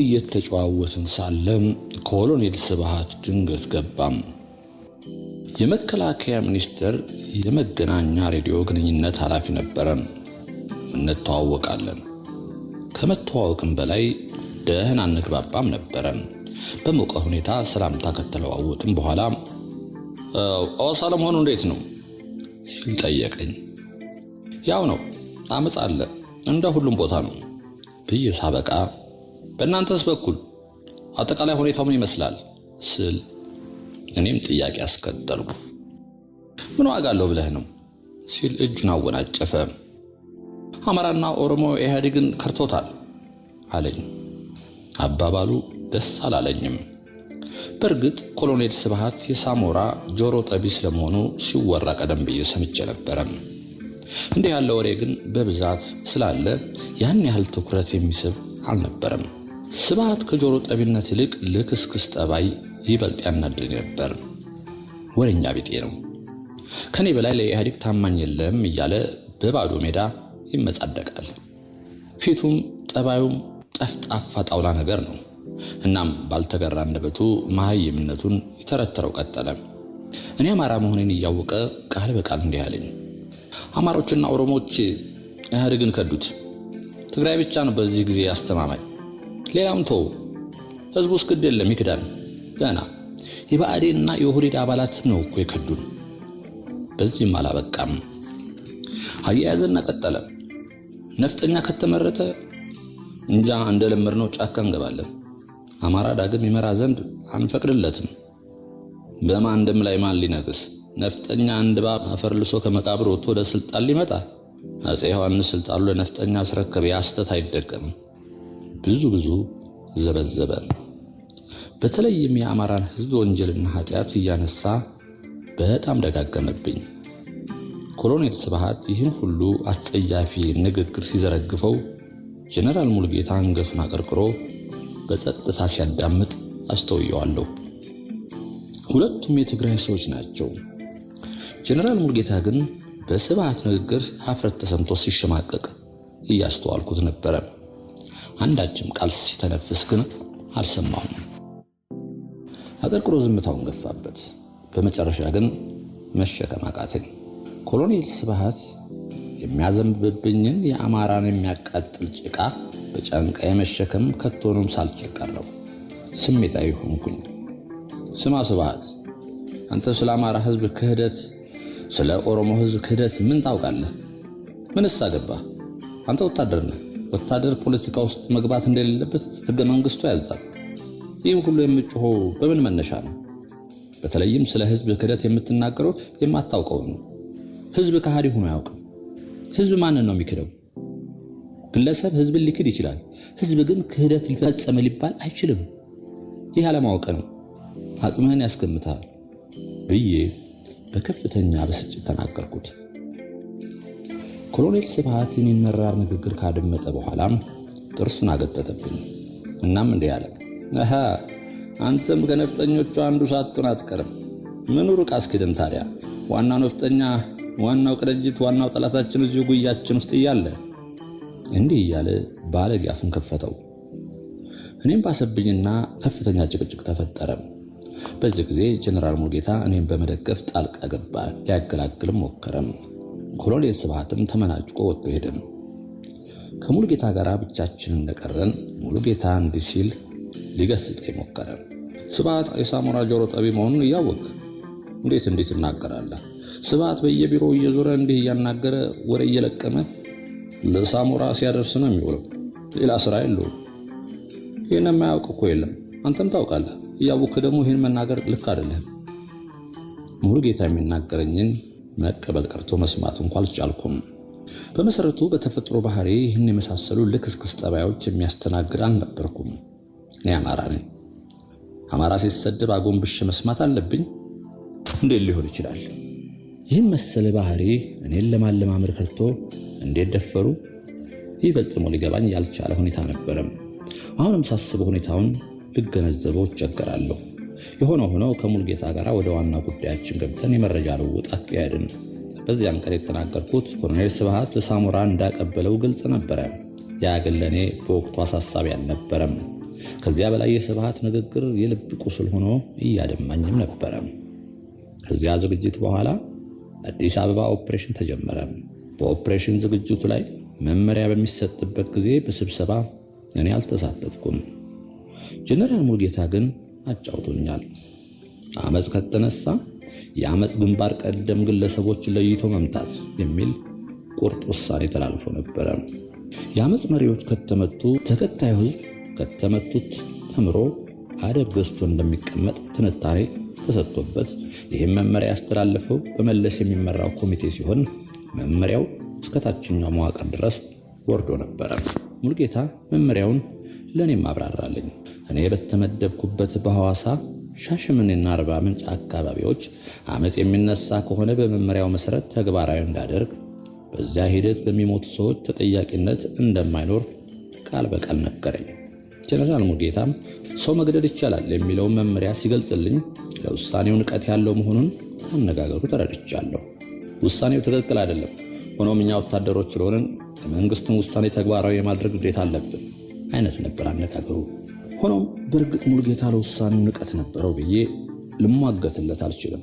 እየተጨዋወትን ሳለም ኮሎኔል ስብሃት ድንገት ገባም። የመከላከያ ሚኒስቴር የመገናኛ ሬዲዮ ግንኙነት ኃላፊ ነበረ። እንተዋወቃለን። ከመተዋወቅም በላይ ደህና እንግባባም ነበረ። በሞቀ ሁኔታ ሰላምታ ከተለዋወጥን በኋላ ሰላም ሆኖ እንዴት ነው ሲል ጠየቀኝ። ያው ነው አመጽ አለ እንደ ሁሉም ቦታ ነው ብዬ ሳበቃ በእናንተስ በኩል አጠቃላይ ሁኔታው ምን ይመስላል ስል እኔም ጥያቄ አስከተልኩ። ምን ዋጋ አለው ብለህ ነው ሲል እጁን አወናጨፈ። አማራና ኦሮሞ ኢህአዴግን ከርቶታል አለኝ። አባባሉ ደስ አላለኝም። በእርግጥ ኮሎኔል ስብሃት የሳሞራ ጆሮ ጠቢ ስለመሆኑ ሲወራ ቀደም ብዬ ሰምቼ ነበረ። እንዲህ ያለ ወሬ ግን በብዛት ስላለ ያን ያህል ትኩረት የሚስብ አልነበረም። ስብሃት ከጆሮ ጠቢነት ይልቅ ልክስክስ ጠባይ ይበልጥ ያናድድ ነበር። ወሬኛ ቢጤ ነው። ከኔ በላይ ለኢህአዴግ ታማኝ የለም እያለ በባዶ ሜዳ ይመጻደቃል። ፊቱም ጠባዩም ጠፍጣፋ ጣውላ ነገር ነው። እናም ባልተገራ አንደበቱ መሃይምነቱን ይተረተረው ቀጠለ። እኔ አማራ መሆኔን እያወቀ ቃል በቃል እንዲህ አለኝ። አማሮችና ኦሮሞዎች ኢህአዴግን ከዱት። ትግራይ ብቻ ነው በዚህ ጊዜ አስተማማኝ። ሌላም ተው፣ ህዝቡ እስክድ የለም ይክዳል። ገና የብአዴንና የኦህዴድ አባላት ነው እኮ የከዱን። በዚህም አላበቃም። አያያዘና ቀጠለ። ነፍጠኛ ከተመረጠ እንጃ እንደለመድነው ጫካ እንገባለን። አማራ ዳግም ይመራ ዘንድ አንፈቅድለትም። በማን ደም ላይ ማን ሊነግስ? ነፍጠኛ አንድ ባብ አፈርልሶ ከመቃብር ወጥቶ ወደ ስልጣን ሊመጣ አፄ ዮሐንስ ስልጣኑ ለነፍጠኛ አስረከበ። ያስተት አይደገምም። ብዙ ዘበዘበ። በተለይም የአማራን ህዝብ ወንጀልና ኃጢአት እያነሳ በጣም ደጋገመብኝ። ኮሎኔል ስብሃት ይህን ሁሉ አስጸያፊ ንግግር ሲዘረግፈው ጀነራል ሙልጌታ አንገቱን አቀርቅሮ በጸጥታ ሲያዳምጥ አስተውየዋለሁ። ሁለቱም የትግራይ ሰዎች ናቸው። ጀነራል ሙልጌታ ግን በስብሃት ንግግር ሀፍረት ተሰምቶ ሲሸማቀቅ እያስተዋልኩት ነበረ። አንዳችም ቃል ሲተነፍስ ግን አልሰማሁም። አቀርቅሮ ዝምታውን ገፋበት። በመጨረሻ ግን መሸከም አቃተኝ። ኮሎኔል ስብሃት የሚያዘንብብኝን የአማራን የሚያቃጥል ጭቃ በጫንቃዬ መሸከም ከቶንም ሳልችል ቀረው። ስሜታዊ ሆንኩኝ። ስማ ስብሃት፣ አንተ ስለ አማራ ህዝብ ክህደት፣ ስለ ኦሮሞ ህዝብ ክህደት ምን ታውቃለህ? ምንስ አገባህ? አንተ ወታደር ነህ። ወታደር ፖለቲካ ውስጥ መግባት እንደሌለበት ህገ መንግስቱ ያዛል። ይህም ሁሉ የምትጮኸው በምን መነሻ ነው? በተለይም ስለ ህዝብ ክህደት የምትናገረው የማታውቀው ነው። ህዝብ ከሃዲ ሆኖ አያውቅም። ህዝብ ማንን ነው የሚክደው? ግለሰብ ህዝብን ሊክድ ይችላል። ህዝብ ግን ክህደት ሊፈጸም ሊባል አይችልም። ይህ አለማወቅ ነው። አቅምህን ያስገምታል ብዬ በከፍተኛ ብስጭት ተናገርኩት። ኮሎኔል ስብሃት የኔን መራር ንግግር ካደመጠ በኋላም ጥርሱን አገጠጠብኝ። እናም እንዲህ አለ። አንተም ከነፍጠኞቹ አንዱ ሳትሆን አትቀርም። ምኑ ሩቅ አስክድን ታዲያ? ዋናው ነፍጠኛ፣ ዋናው ቅንጅት፣ ዋናው ጠላታችን እዚሁ ጉያችን ውስጥ እያለ እንዲህ እያለ ባለጌ አፉን ከፈተው። እኔም ባሰብኝና ከፍተኛ ጭቅጭቅ ተፈጠረ። በዚህ ጊዜ ጀነራል ሙልጌታ እኔም በመደገፍ ጣልቃ ገባ። ሊያገላግልም ሞከረም። ኮሎኔል ስብሃትም ተመናጭቆ ወጥቶ ሄደም። ከሙልጌታ ጋር ብቻችን እንደቀረን ሙልጌታ እንዲህ ሲል ሊገስጸኝ ሞከረ። ስብሃት የሳሞራ ጆሮ ጠቢ መሆኑን እያወቅ እንዴት እናገራለህ? ስብሃት በየቢሮው እየዞረ እንዲህ እያናገረ ወሬ እየለቀመ ለሳሞራ ሲያደርስ ነው የሚውለው። ሌላ ስራ የለውም። ይህን የማያውቅ እኮ የለም። አንተም ታውቃለህ። እያወቅህ ደግሞ ይህን መናገር ልክ አይደለም። ሙልጌታ የሚናገረኝን መቀበል ቀርቶ መስማት እንኳን አልቻልኩም። በመሰረቱ በተፈጥሮ ባህሪ ይህን የመሳሰሉ ልክስክስ ጠባዮች የሚያስተናግድ አልነበርኩም። እኔ አማራ ነኝ። አማራ ሲሰደብ አጎንብሼ መስማት አለብኝ? እንዴት ሊሆን ይችላል? ይህን መሰለ ባህሪ እኔን ለማለማመድ ከርቶ እንዴት ደፈሩ? ይህ ፈጽሞ ሊገባኝ ያልቻለ ሁኔታ ነበረም። አሁንም ሳስበው ሁኔታውን ልገነዘበው እቸገራለሁ። የሆነ ሆኖ ከሙልጌታ ጋር ወደ ዋና ጉዳያችን ገብተን የመረጃ ልውውጥ አካሄድን። በዚያም ቀን የተናገርኩት ኮሎኔል ስብሃት ሳሞራ እንዳቀበለው ግልጽ ነበረ። ያ ግን ለእኔ በወቅቱ አሳሳቢ አልነበረም። ከዚያ በላይ የስብሃት ንግግር የልብ ቁስል ሆኖ እያደማኝም ነበረ። ከዚያ ዝግጅት በኋላ አዲስ አበባ ኦፕሬሽን ተጀመረ። በኦፕሬሽን ዝግጅቱ ላይ መመሪያ በሚሰጥበት ጊዜ በስብሰባ እኔ አልተሳተፍኩም። ጀነራል ሙልጌታ ግን አጫውቶኛል። አመጽ ከተነሳ የአመጽ ግንባር ቀደም ግለሰቦችን ለይቶ መምታት የሚል ቁርጥ ውሳኔ ተላልፎ ነበረ። የአመጽ መሪዎች ከተመቱ ተከታዩ ህዝብ ከተመቱት ተምሮ አደብ ገዝቶ እንደሚቀመጥ ትንታኔ ተሰጥቶበት ይህም መመሪያ ያስተላለፈው በመለስ የሚመራው ኮሚቴ ሲሆን መመሪያው እስከ ታችኛው መዋቅር ድረስ ወርዶ ነበረ። ሙልጌታ መመሪያውን ለኔም አብራራልኝ። እኔ በተመደብኩበት በሐዋሳ ሻሸመኔና አርባ ምንጭ አካባቢዎች አመጽ የሚነሳ ከሆነ በመመሪያው መሰረት ተግባራዊ እንዳደርግ፣ በዚያ ሂደት በሚሞቱ ሰዎች ተጠያቂነት እንደማይኖር ቃል በቃል ነገረኝ። ጀነራል ሙልጌታም ሰው መግደል ይቻላል የሚለውን መመሪያ ሲገልጽልኝ ለውሳኔው ንቀት ያለው መሆኑን አነጋገሩ ተረድቻለሁ። ውሳኔው ትክክል አይደለም፣ ሆኖም እኛ ወታደሮች ስለሆንን የመንግስትን ውሳኔ ተግባራዊ የማድረግ ግዴታ አለብን አይነት ነበር አነጋገሩ። ሆኖም በእርግጥ ሙልጌታ ለውሳኔው ንቀት ነበረው ብዬ ልሟገትለት አልችልም።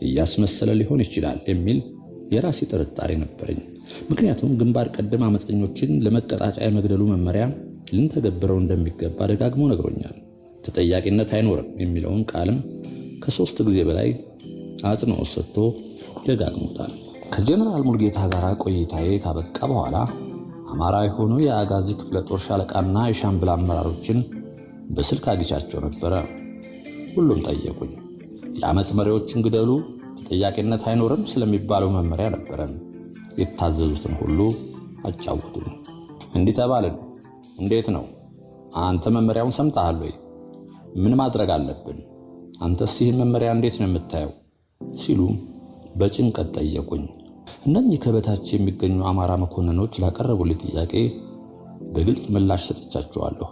እያስመሰለ ሊሆን ይችላል የሚል የራሴ ጥርጣሬ ነበረኝ። ምክንያቱም ግንባር ቀደም አመፀኞችን ለመቀጣጫ የመግደሉ መመሪያ ልንተገብረው እንደሚገባ ደጋግሞ ነግሮኛል። ተጠያቂነት አይኖርም የሚለውን ቃልም ከ3 ጊዜ በላይ አጽንኦት ሰጥቶ ደጋግሞታል። ከጀነራል ሙልጌታ ጋር ቆይታዬ ካበቃ በኋላ አማራ የሆኑ የአጋዚ ክፍለ ጦር ሻለቃና የሻምበል አመራሮችን በስልክ አግኝቻቸው ነበረ። ሁሉም ጠየቁኝ። የአመጽ መሪዎችን ግደሉ፣ ተጠያቂነት አይኖርም ስለሚባለው መመሪያ ነበረን። የታዘዙትን ሁሉ አጫወቱኝ። እንዲህ ተባልን። እንዴት ነው? አንተ መመሪያውን ሰምተሃል ወይ? ምን ማድረግ አለብን? አንተስ ይህን መመሪያ እንዴት ነው የምታየው? ሲሉ በጭንቀት ጠየቁኝ። እነኚህ ከበታች የሚገኙ አማራ መኮንኖች ላቀረቡልኝ ጥያቄ በግልጽ ምላሽ ሰጥቻቸዋለሁ።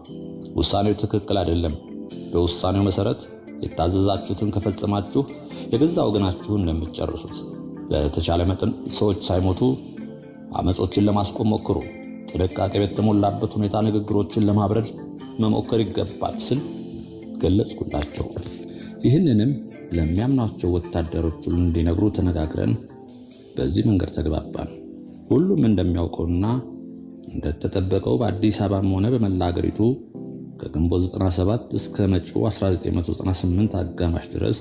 ውሳኔው ትክክል አይደለም። በውሳኔው መሰረት የታዘዛችሁትን ከፈጸማችሁ የገዛ ወገናችሁን ለምትጨርሱት። በተቻለ መጠን ሰዎች ሳይሞቱ አመጾችን ለማስቆም ሞክሩ። ጥንቃቄ በተሞላበት ሁኔታ ንግግሮችን ለማብረድ መሞከር ይገባል ስል ገለጽኩላቸው። ይህንንም ለሚያምናቸው ወታደሮች ሁሉ እንዲነግሩ ተነጋግረን በዚህ መንገድ ተግባባን። ሁሉም እንደሚያውቀውና እንደተጠበቀው በአዲስ አበባም ሆነ በመላ ሀገሪቱ ከግንቦት 97 እስከ መጪው 1998 አጋማሽ ድረስ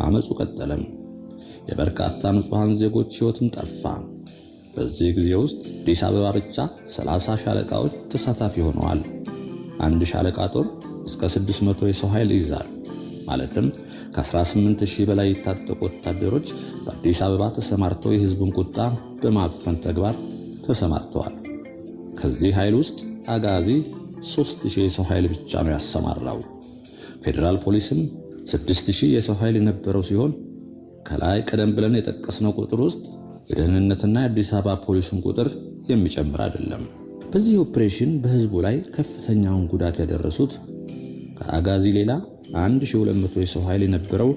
አመጹ ቀጠለም። የበርካታ ንጹሃን ዜጎች ሕይወትም ጠፋ። በዚህ ጊዜ ውስጥ አዲስ አበባ ብቻ 30 ሻለቃዎች ተሳታፊ ሆነዋል። አንድ ሻለቃ ጦር እስከ 600 የሰው ኃይል ይይዛል። ማለትም ከ18000 በላይ የታጠቁ ወታደሮች በአዲስ አበባ ተሰማርተው የህዝብን ቁጣ በማፈን ተግባር ተሰማርተዋል። ከዚህ ኃይል ውስጥ አጋዚ 3000 የሰው ኃይል ብቻ ነው ያሰማራው። ፌዴራል ፖሊስም 6000 የሰው ኃይል የነበረው ሲሆን ከላይ ቀደም ብለን የጠቀስነው ቁጥር ውስጥ የደህንነትና የአዲስ አበባ ፖሊሱን ቁጥር የሚጨምር አይደለም። በዚህ ኦፕሬሽን በህዝቡ ላይ ከፍተኛውን ጉዳት ያደረሱት ከአጋዚ ሌላ 1200 የሰው ኃይል የነበረው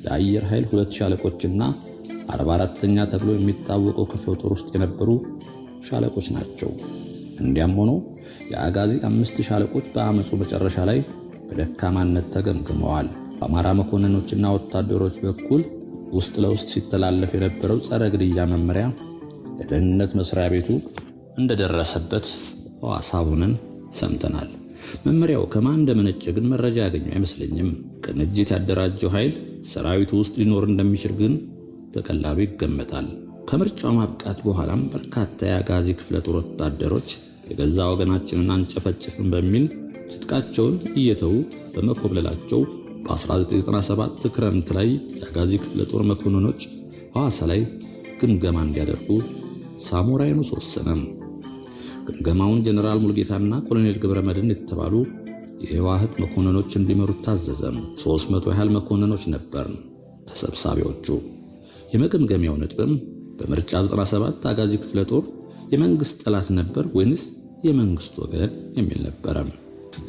የአየር ኃይል 2 ሻለቆችና 44ኛ ተብሎ የሚታወቀው ክፍለ ጦር ውስጥ የነበሩ ሻለቆች ናቸው። እንዲያም ሆኖ የአጋዚ 5 ሻለቆች በአመጹ መጨረሻ ላይ በደካማነት ተገምግመዋል። በአማራ መኮንኖችና ወታደሮች በኩል ውስጥ ለውስጥ ሲተላለፍ የነበረው ጸረ ግድያ መመሪያ የደህንነት መስሪያ ቤቱ እንደደረሰበት ሐሳቡን ሰምተናል። መመሪያው ከማን እንደመነጨ ግን መረጃ ያገኙ አይመስለኝም። ቅንጅት ያደራጀው ኃይል ሰራዊቱ ውስጥ ሊኖር እንደሚችል ግን በቀላሉ ይገመታል። ከምርጫው ማብቃት በኋላም በርካታ የአጋዚ ክፍለ ጦር ወታደሮች የገዛ ወገናችንን አንጨፈጭፍም በሚል ትጥቃቸውን እየተዉ በመኮብለላቸው በ1997 ክረምት ላይ የአጋዚ ክፍለ ጦር መኮንኖች ሐዋሳ ላይ ግምገማ እንዲያደርጉ ሳሞራ የኑስ ወሰነ። ግምገማውን ጀነራል ሙልጌታና ኮሎኔል ገብረመድህን የተባሉ የህወሓት መኮንኖች እንዲመሩት ታዘዘ። 300 ያህል መኮንኖች ነበር ተሰብሳቢዎቹ። የመገምገሚያው ነጥብም በምርጫ 97 አጋዚ ክፍለ ጦር የመንግስት ጠላት ነበር ወይንስ የመንግስት ወገን የሚል ነበር።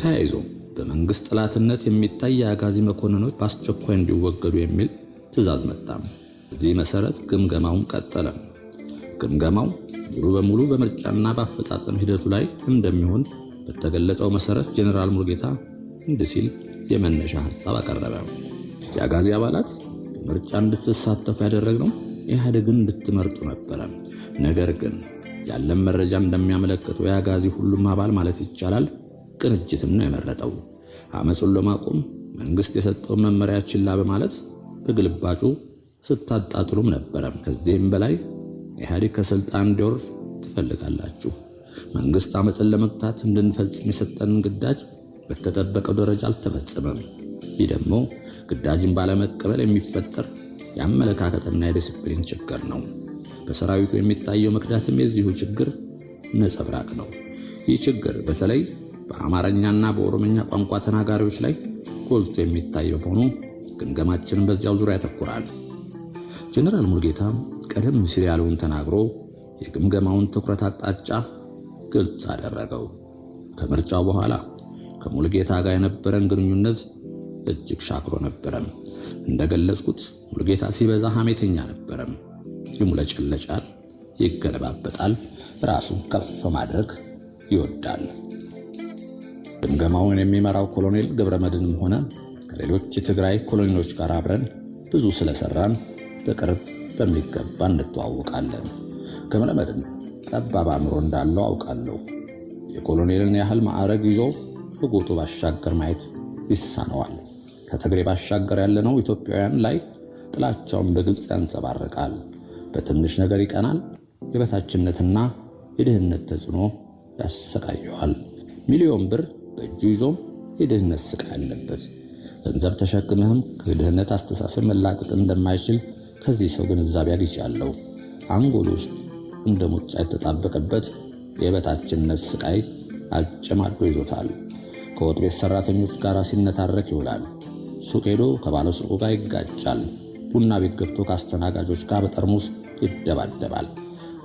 ተያይዞ በመንግስት ጠላትነት የሚታይ የአጋዚ መኮንኖች በአስቸኳይ እንዲወገዱ የሚል ትዕዛዝ መጣ። በዚህ መሰረት ግምገማውን ቀጠለ። ግምገማው ሙሉ በሙሉ በምርጫና በአፈጻጸም ሂደቱ ላይ እንደሚሆን በተገለጸው መሰረት ጀነራል ሙሉጌታ እንዲህ ሲል የመነሻ ሐሳብ አቀረበ። የአጋዚ አባላት በምርጫ እንድትሳተፉ ያደረግነው ኢህአዴግን እንድትመርጡ ነበረ። ነገር ግን ያለን መረጃ እንደሚያመለክተው የአጋዚ ሁሉም አባል ማለት ይቻላል ቅንጅትን ነው የመረጠው። አመጹን ለማቆም መንግስት የሰጠውን መመሪያ ችላ በማለት በግልባጩ ስታጣጥሉም ነበረ። ከዚህም በላይ ኢህአዴግ ከስልጣን እንዲወርድ ትፈልጋላችሁ። መንግስት አመጽን ለመግታት እንድንፈጽም የሰጠንን ግዳጅ በተጠበቀው ደረጃ አልተፈጸመም። ይህ ደግሞ ግዳጅን ባለመቀበል የሚፈጠር የአመለካከትና የዲሲፕሊን ችግር ነው። በሰራዊቱ የሚታየው መክዳትም የዚሁ ችግር ነጸብራቅ ነው። ይህ ችግር በተለይ በአማርኛና በኦሮምኛ ቋንቋ ተናጋሪዎች ላይ ጎልቶ የሚታየው ሆኖ ግምገማችንን በዚያው ዙሪያ ያተኩራል። ጀነራል ሙሉጌታ ቀደም ሲል ያለውን ተናግሮ የግምገማውን ትኩረት አቅጣጫ ግልጽ አደረገው። ከምርጫው በኋላ ከሙሉጌታ ጋር የነበረን ግንኙነት እጅግ ሻክሮ ነበረ። እንደገለጽኩት ሙሉጌታ ሲበዛ ሐሜተኛ ነበረ። ይሙለጨለጫል፣ ይገለባበጣል፣ ራሱን ከፍ ማድረግ ይወዳል። ግምገማውን የሚመራው ኮሎኔል ገብረመድህንም ሆነ ከሌሎች የትግራይ ኮሎኔሎች ጋር አብረን ብዙ ስለሰራን በቅርብ በሚገባ እንተዋወቃለን። ገብረመድህን ጠባብ አእምሮ እንዳለው አውቃለሁ። የኮሎኔልን ያህል ማዕረግ ይዞ ከጎጡ ባሻገር ማየት ይሳነዋል። ከትግሬ ባሻገር ያለነው ኢትዮጵያውያን ላይ ጥላቻውን በግልጽ ያንጸባርቃል። በትንሽ ነገር ይቀናል። የበታችነትና የድህነት ተጽዕኖ ያሰቃየዋል። ሚሊዮን ብር በእጁ ይዞም የድህነት ስቃይ አለበት። ገንዘብ ተሸክመህም ከድህነት አስተሳሰብ መላቀቅ እንደማይችል ከዚህ ሰው ግንዛቤ አግኝቻለሁ። አንጎል ውስጥ እንደ ሙጫ የተጣበቀበት የበታችነት ስቃይ አጨማዶ ይዞታል። ከወጥ ቤት ሰራተኞች ጋር ሲነታረክ ይውላል። ሱቅ ሄዶ ከባለ ሱቁ ጋር ይጋጫል። ቡና ቤት ገብቶ ከአስተናጋጆች ጋር በጠርሙስ ይደባደባል።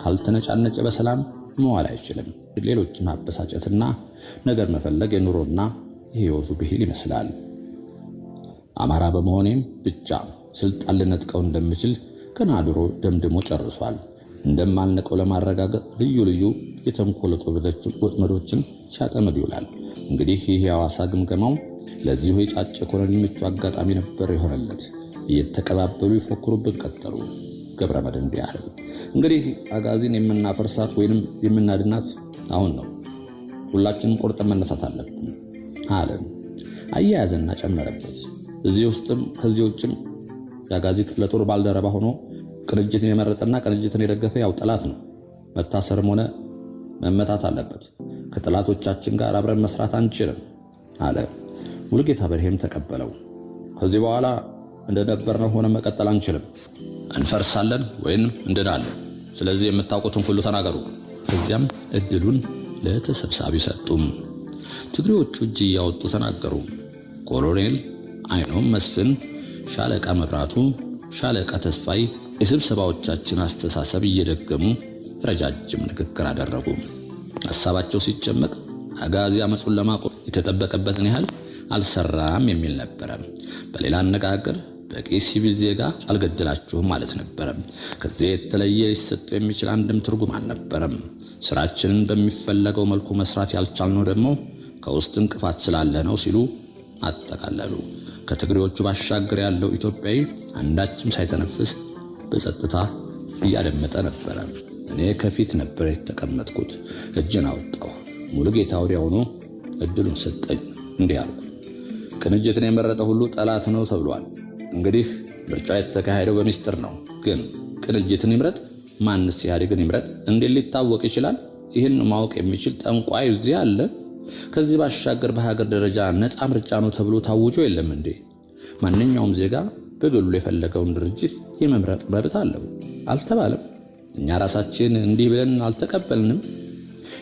ካልተነጫነጨ በሰላም መዋል አይችልም። ሌሎችን ማበሳጨትና ነገር መፈለግ የኑሮና የህይወቱ ብሂል ይመስላል። አማራ በመሆኔም ብቻ ስልጣን ልነጥቀው እንደምችል ገና ድሮ ደምድሞ ጨርሷል። እንደማልነቀው ለማረጋገጥ ልዩ ልዩ የተንኮል ወጥመዶችን ሲያጠምድ ይውላል። እንግዲህ ይህ የሐዋሳ ግምገማው ለዚሁ የጫጨ ኮሎኔል ምቹ አጋጣሚ ነበር የሆነለት። እየተቀባበሉ ይፎክሩብን ቀጠሉ። ገብረመድህን እንዲህ አለ። እንግዲህ አጋዚን የምናፈርሳት ወይንም የምናድናት አሁን ነው። ሁላችንም ቆርጠን መነሳት አለብን አለ። አያያዘና ጨመረበት። እዚህ ውስጥም ከዚህ ውጭም የአጋዚ ክፍለ ጦር ባልደረባ ሆኖ ቅንጅትን የመረጠና ቅንጅትን የደገፈ ያው ጠላት ነው። መታሰርም ሆነ መመታት አለበት። ከጠላቶቻችን ጋር አብረን መስራት አንችልም አለ። ሙሉጌታ በርሄም ተቀበለው። ከዚህ በኋላ እንደነበርነው ሆነ መቀጠል አንችልም። እንፈርሳለን ወይንም እንድናለን። ስለዚህ የምታውቁትን ሁሉ ተናገሩ። ከዚያም እድሉን ለተሰብሳቢ ሰጡም። ትግሬዎቹ እጅ እያወጡ ተናገሩ። ኮሎኔል አይኖም መስፍን፣ ሻለቃ መብራቱ፣ ሻለቃ ተስፋይ የስብሰባዎቻችን አስተሳሰብ እየደገሙ ረጃጅም ንግግር አደረጉ። ሐሳባቸው ሲጨመቅ አጋዚ አመጹን ለማቆም የተጠበቀበትን ያህል አልሰራም የሚል ነበረ። በሌላ አነጋገር በቂ ሲቪል ዜጋ አልገደላችሁም ማለት ነበረ። ከዚህ የተለየ ሊሰጠው የሚችል አንድም ትርጉም አልነበረም። ስራችንን በሚፈለገው መልኩ መስራት ያልቻልነው ደግሞ ከውስጥ እንቅፋት ስላለ ነው ሲሉ አጠቃለሉ። ከትግሬዎቹ ባሻገር ያለው ኢትዮጵያዊ አንዳችም ሳይተነፍስ በጸጥታ እያደመጠ ነበረ። እኔ ከፊት ነበር የተቀመጥኩት። እጅን አወጣሁ። ሙሉጌታ ወዲያውኑ እድሉን ሰጠኝ። እንዲህ አልኩ። ቅንጅትን የመረጠ ሁሉ ጠላት ነው ተብሏል። እንግዲህ ምርጫው የተካሄደው በሚስጥር ነው። ግን ቅንጅትን ይምረጥ ማንስ ኢህአዴግን ይምረጥ እንዴት ሊታወቅ ይችላል? ይህን ማወቅ የሚችል ጠንቋይ እዚህ አለ? ከዚህ ባሻገር በሀገር ደረጃ ነፃ ምርጫ ነው ተብሎ ታውጆ የለም እንዴ? ማንኛውም ዜጋ በግሉ የፈለገውን ድርጅት የመምረጥ መብት አለው አልተባለም? እኛ ራሳችን እንዲህ ብለን አልተቀበልንም።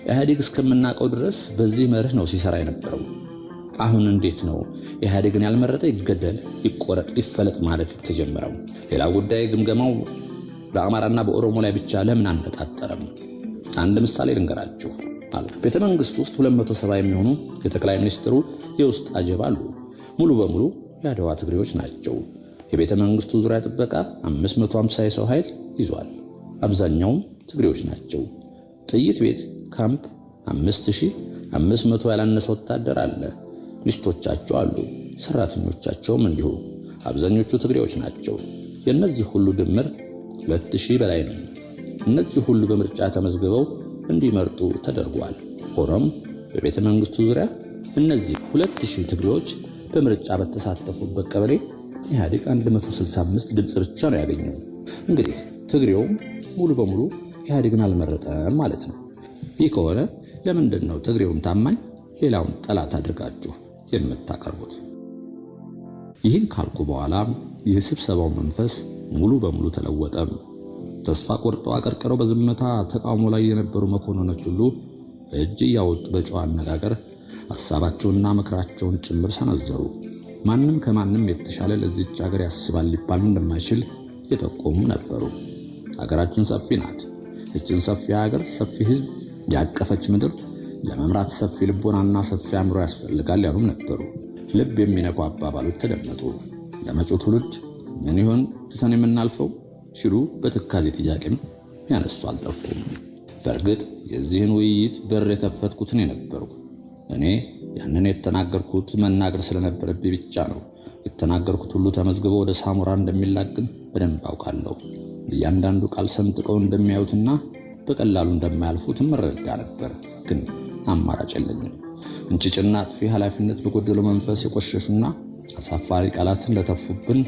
ኢህአዴግ እስከምናውቀው ድረስ በዚህ መርህ ነው ሲሰራ የነበረው። አሁን እንዴት ነው ኢህአዴግን ያልመረጠ ይገደል፣ ይቆረጥ፣ ይፈለጥ ማለት ተጀመረው? ሌላ ጉዳይ ግምገማው በአማራና በኦሮሞ ላይ ብቻ ለምን አነጣጠረም? አንድ ምሳሌ ልንገራችሁ አሉ። ቤተ መንግስት ውስጥ 270 የሚሆኑ የጠቅላይ ሚኒስትሩ የውስጥ አጀብ አሉ። ሙሉ በሙሉ የአድዋ ትግሬዎች ናቸው። የቤተ መንግስቱ ዙሪያ ጥበቃ 550 የሰው ኃይል ይዟል። አብዛኛውም ትግሬዎች ናቸው። ጥይት ቤት ካምፕ 5000 500 ያላነሰ ወታደር አለ። ሚስቶቻቸው አሉ፣ ሰራተኞቻቸውም እንዲሁ። አብዛኞቹ ትግሬዎች ናቸው። የእነዚህ ሁሉ ድምር 2000 በላይ ነው። እነዚህ ሁሉ በምርጫ ተመዝግበው እንዲመርጡ ተደርጓል። ሆኖም በቤተ መንግስቱ ዙሪያ እነዚህ 2000 ትግሬዎች በምርጫ በተሳተፉበት ቀበሌ ኢህአዴግ 165 ድምፅ ብቻ ነው ያገኘው። እንግዲህ ትግሬውም ሙሉ በሙሉ ኢህአዴግን አልመረጠም ማለት ነው። ይህ ከሆነ ለምንድን ነው ትግሬውን ታማኝ ሌላውን ጠላት አድርጋችሁ የምታቀርቡት? ይህን ካልኩ በኋላ የስብሰባው መንፈስ ሙሉ በሙሉ ተለወጠ። ተስፋ ቆርጠው አቀርቅረው በዝምታ ተቃውሞ ላይ የነበሩ መኮንኖች ሁሉ እጅ እያወጡ በጨዋ አነጋገር ሐሳባቸውንና ምክራቸውን ጭምር ሰነዘሩ። ማንም ከማንም የተሻለ ለዚች ሀገር ያስባል ሊባል እንደማይችል የጠቆሙ ነበሩ። ሀገራችን ሰፊ ናት። እችን ሰፊ ሀገር፣ ሰፊ ህዝብ ያቀፈች ምድር ለመምራት ሰፊ ልቦናና ሰፊ አእምሮ ያስፈልጋል ያሉም ነበሩ። ልብ የሚነኩ አባባሎች ተደመጡ። ለመጪው ትውልድ ምን ይሆን ትተን የምናልፈው ሲሉ በትካዜ ጥያቄም ያነሱ አልጠፉም። በእርግጥ የዚህን ውይይት በር የከፈትኩት እኔ ነበርኩ። እኔ ያንን የተናገርኩት መናገር ስለነበረብኝ ብቻ ነው። የተናገርኩት ሁሉ ተመዝግቦ ወደ ሳሙራ እንደሚላክን በደንብ አውቃለሁ። እያንዳንዱ ቃል ሰንጥቀው እንደሚያዩትና በቀላሉ እንደማያልፉት መረዳ ነበር። ግን አማራጭ የለኝም። እንጭጭና አጥፊ ኃላፊነት በጎደለው መንፈስ የቆሸሹና አሳፋሪ ቃላትን ለተፉብን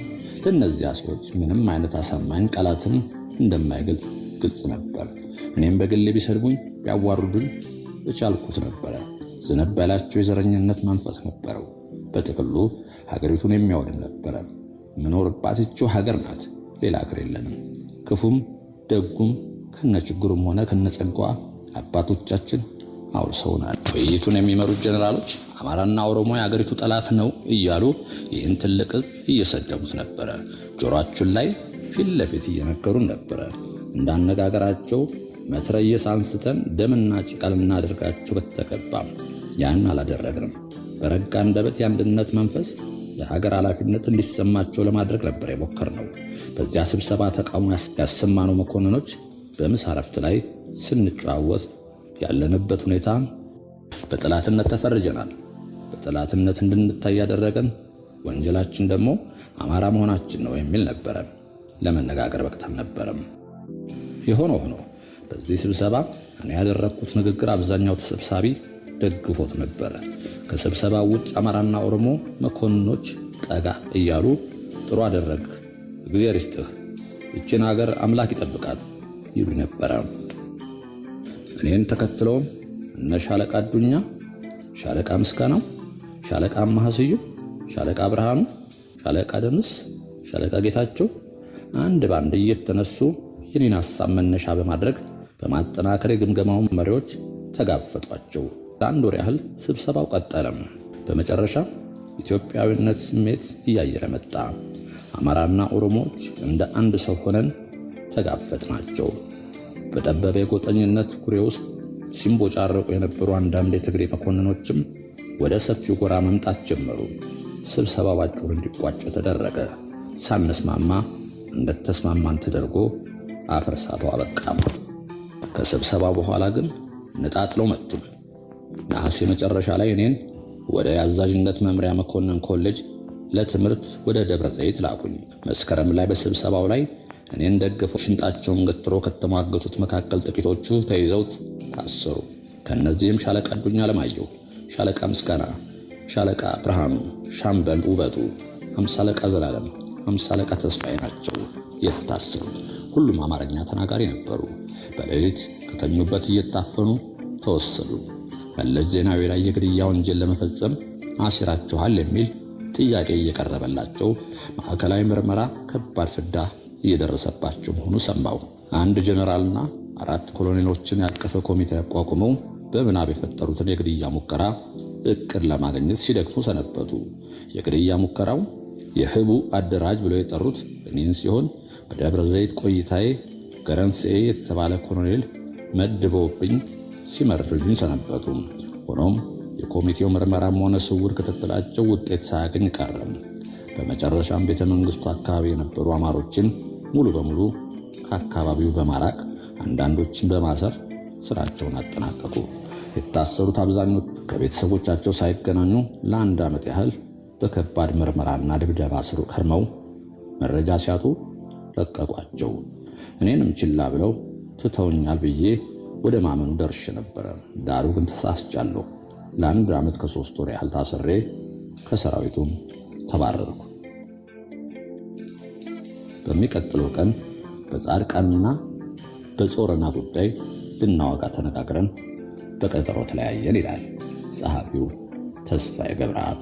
ለእነዚያ ሰዎች ምንም አይነት አሳማኝ ቃላትን እንደማይገልጽ ግልጽ ነበር። እኔም በግሌ ቢሰድቡኝ ቢያዋርዱኝ በቻልኩት ነበረ። ዝነብ ያላቸው የዘረኝነት መንፈስ ነበረው። በጥቅሉ ሀገሪቱን የሚያወድም ነበረ። ምኖርባት ይህች ሀገር ናት፣ ሌላ ሀገር የለንም። ክፉም ደጉም ከነችግሩም ሆነ ከነጸጋዋ አባቶቻችን አውርሰውናል። ውይይቱን የሚመሩት ጀነራሎች አማራና ኦሮሞ የሀገሪቱ ጠላት ነው እያሉ ይህን ትልቅ ህዝብ እየሰደቡት ነበረ። ጆሮአችን ላይ ፊት ለፊት እየነገሩን ነበረ። እንዳነጋገራቸው መትረየስ አንስተን ደምና ጭቃ ልናደርጋቸው በተገባም ያን አላደረግንም። በረጋ አንደበት የአንድነት መንፈስ የሀገር ኃላፊነት እንዲሰማቸው ለማድረግ ነበር የሞከርነው። በዚያ ስብሰባ ተቃውሞ ያሰማነው መኮንኖች በምሳ ዕረፍት ላይ ስንጨዋወት ያለንበት ሁኔታ በጠላትነት ተፈርጀናል። በጠላትነት እንድንታይ ያደረገን ወንጀላችን ደግሞ አማራ መሆናችን ነው የሚል ነበረ። ለመነጋገር በቅተን ነበረም። የሆነ ሆኖ በዚህ ስብሰባ እኔ ያደረግኩት ንግግር አብዛኛው ተሰብሳቢ ደግፎት ነበረ። ከስብሰባ ውጭ አማራና ኦሮሞ መኮንኖች ጠጋ እያሉ ጥሩ አደረግ፣ እግዚአብሔር ይስጥህ፣ ይችን ሀገር አምላክ ይጠብቃል ይሉ ነበረ። እኔን ተከትለውም እነ ሻለቃ አዱኛ፣ ሻለቃ ምስጋናው፣ ሻለቃ አማሃ ስዩም፣ ሻለቃ ብርሃኑ፣ ሻለቃ ደምስ፣ ሻለቃ ጌታቸው አንድ ባንድ እየተነሱ የኔን ሐሳብ መነሻ በማድረግ በማጠናከር የግምገማው መሪዎች ተጋፈጧቸው። ለአንድ ወር ያህል ስብሰባው ቀጠለም። በመጨረሻ ኢትዮጵያዊነት ስሜት እያየለ መጣ። አማራና ኦሮሞዎች እንደ አንድ ሰው ሆነን ተጋፈጥናቸው። በጠበበ የጎጠኝነት ኩሬ ውስጥ ሲንቦጫረቁ የነበሩ አንዳንድ የትግሬ መኮንኖችም ወደ ሰፊው ጎራ መምጣት ጀመሩ። ስብሰባው ባጭሩ እንዲቋጭ ተደረገ። ሳንስማማ እንደተስማማን ተደርጎ አፈርሳቱ አበቃም። ከስብሰባው በኋላ ግን ነጣጥለው መጡ። ነሐሴ መጨረሻ ላይ እኔን ወደ አዛዥነት መምሪያ መኮንን ኮሌጅ ለትምህርት ወደ ደብረ ዘይት ላኩኝ። መስከረም ላይ በስብሰባው ላይ እኔን ደግፈው ሽንጣቸውን ገትሮ ከተሟገቱት መካከል ጥቂቶቹ ተይዘው ታሰሩ። ከነዚህም ሻለቃ አዱኛ አለማየሁ፣ ሻለቃ ምስጋና፣ ሻለቃ ብርሃኑ፣ ሻምበል ውበቱ፣ 50 አለቃ ዘላለም፣ 50 አለቃ ተስፋዬ ናቸው የታሰሩት። ሁሉም አማርኛ ተናጋሪ ነበሩ። በሌሊት ከተኙበት እየታፈኑ ተወሰዱ። መለስ ዜናዊ ላይ የግድያ ወንጀል ለመፈጸም አሲራችኋል የሚል ጥያቄ እየቀረበላቸው ማዕከላዊ ምርመራ ከባድ ፍዳ እየደረሰባቸው መሆኑ ሰማው። አንድ ጀነራልና 4 ኮሎኔሎችን ያቀፈ ኮሚቴ አቋቁመው በምናብ የፈጠሩትን የግድያ ሙከራ እቅድ ለማግኘት ሲደክሙ ሰነበቱ። የግድያ ሙከራው የህቡ አደራጅ ብለው የጠሩት እኔን ሲሆን በደብረ ዘይት ቆይታዬ ገረንሴ የተባለ ኮሎኔል መድበውብኝ ሲመርጁኝ ሰነበቱ። ሆኖም የኮሚቴው ምርመራም ሆነ ስውር ክትትላቸው ውጤት ሳያገኝ ቀረም። በመጨረሻም ቤተ መንግስቱ አካባቢ የነበሩ አማሮችን ሙሉ በሙሉ ከአካባቢው በማራቅ አንዳንዶችን በማሰር ስራቸውን አጠናቀቁ። የታሰሩት አብዛኞቹ ከቤተሰቦቻቸው ሳይገናኙ ለ1 ዓመት ያህል በከባድ ምርመራና ድብደባ ስር ከርመው መረጃ ሲያጡ ለቀቋቸው። እኔንም ችላ ብለው ትተውኛል ብዬ ወደ ማመኑ ደርሼ ነበረ። ዳሩ ግን ተሳስቻለሁ። ለ1 ዓመት ከ3 ወር ያህል ታስሬ ከሰራዊቱም ተባረርኩ። በሚቀጥለው ቀን በጻድቃንና በጾረና ጉዳይ ልናወጋ ተነጋግረን በቀጠሮ ተለያየን ይላል ጸሐፊው ተስፋዬ ገብረአብ።